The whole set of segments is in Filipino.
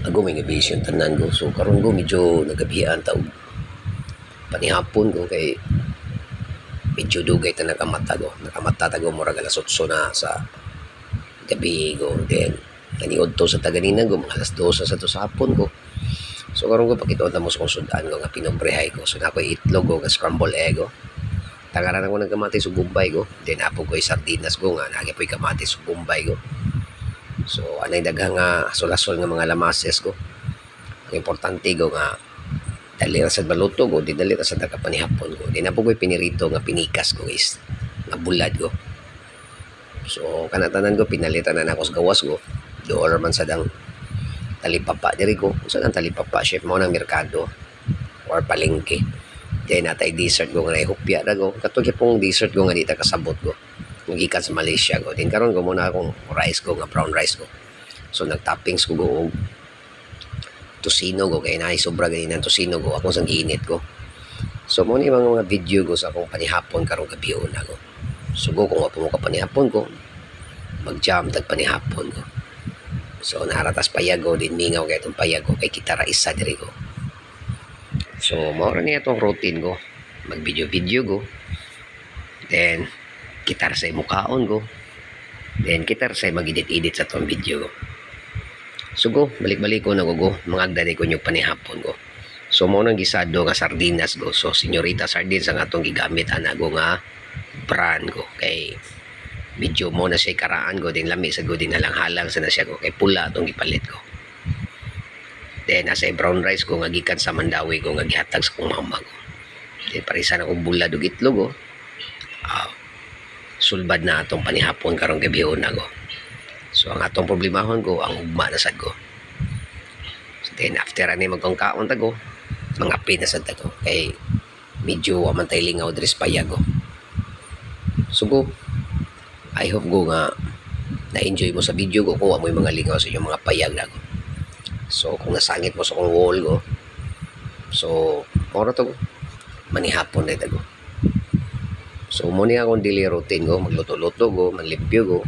Ako may gabisyon tanan ko. So karon ko medyo nagabihan taog panihapon ko kay medyo dugay ta nakamata ko. Nakamata ta ko murag alas 8 na sa gabi ko. Then naniod to sa taganinan ko mga alas 12 sa to sa hapon ko. So karon ko pakituon ta mo sa kung sudan ko nga pinobrehay ko. So nako itlog ko nga scramble egg ko. Tangaran ako ng kamatis sa Bombay ko. Then apo ko sardinas ko nga nagi po'y kamatis sa Bombay ko. So anay daghang nga solasol nga mga lamases ko. Ang importante ko nga dali ra sa baluto ko, di dali ra sa nakapanihapon ko. Di na po ko'y pinirito nga pinikas ko is nga bulad ko. So kanatanan ko pinalitan na ako sa gawas ko. Doon man sa dang talipapa diri ko. Sa dang talipapa chef mo ng merkado or palengke. Diyan natay dessert ko nga naihupya na ko. Katong pong dessert ko nga dito kasabot ko. Magikan sa Malaysia ko. Din karon ko muna akong rice ko nga brown rice ko. So nagtoppings ko og tosino ko kay naay sobra ganin ang tosino ko akong sang giinit ko. So mo ni mga video ko sa akong panihapon karong gabi una ko. Sugo ko nga mo ka panihapon ko. Mag-jam tag panihapon ko. So naratas payag ko din mingaw kay itong payag ko kay kita ra isa diri ko. So mao ra niya itong routine ko. Mag-video ko. Then kita ra sa mukhaon ko. Then kita ra sa mag-edit-edit sa itong video ko. Sugo, balik-balik ko nagugo, mga agdaday ko yung panihapon ko. So, mo nang gisado nga sardinas ko. So, Senyorita Sardines ang atong gigamit anago nga brand ko. Kay, medyo mo na siya karaan ko, din lami sa ko, din halang-halang sa na siya ko. Kay pula atong gipalit ko. Then, nasa brown rice ko, nga gikan sa Mandawi ko, nga gihatag sa kong mama ko. Then, parisan akong bulad o itlog ko. Sulbad na atong panihapon karong gabi una ko. So, ang atong problemahon ko, ang ugma na sad ko. So, then, after ani magkangkaon tago, mga pin na sad tago. Kay, medyo amantay lingaw dres payag ko. So, go, I hope go nga na-enjoy mo sa video ko kung amoy mga lingaw sa inyong mga payag na ko. So, kung nasangit mo sa kong wall ko, so, mora to, manihapon na tago. So, muna akong daily routine ko, magluto-luto ko, manlimpyo ko,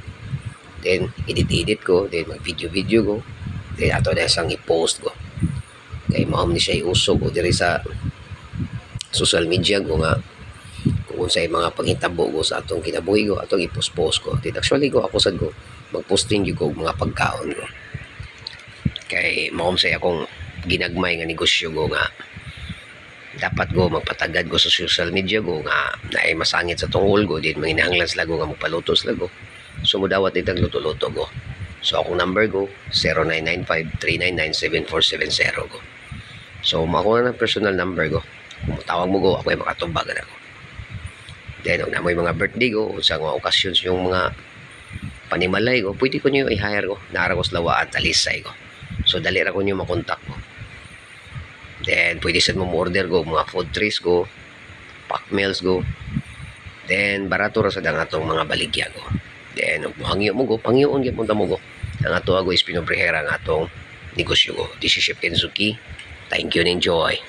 then edit-edit ko, then mag-video-video ko, then ato na isang i-post ko. Kaya mahom ni siya iusog ko diri sa social media ko nga kung sa mga panghitabo ko sa atong kinabuhi ko, atong i-post-post ko. Then actually ko, ako sad ko, mag-posting ko mga pagkaon ko. Kaya mahom sa akong ginagmay nga negosyo ko nga dapat ko magpatagad ko sa social media ko nga naay masangit sa tungol ko, din manginahanglan sila ko nga magpaluto sila ko. So, mudawat itang luto-luto ko. So, akong number ko, 0995-399-7470 ko. So, makuha na ng personal number ko. Kung matawag mo ko, ako ay makatubagan ako. Then, kung namoy mga birthday ko, sa mga okasyon yung mga panimalay ko, pwede ko nyo i-hire ko. Naara ko sa lawaan, talisay ko. So, dali ra ko nyo makontak ko. Then, pwede sa mo order ko, mga food trays ko, pack meals ko. Then, barato ra sa dangatong mga baligya ko. Then, hangyo mo go, pangyoon gyud punta mo go. Ang ato ago is pinobrehera ang atong negosyo ko. This is Chef Kenzuki. Thank you and enjoy.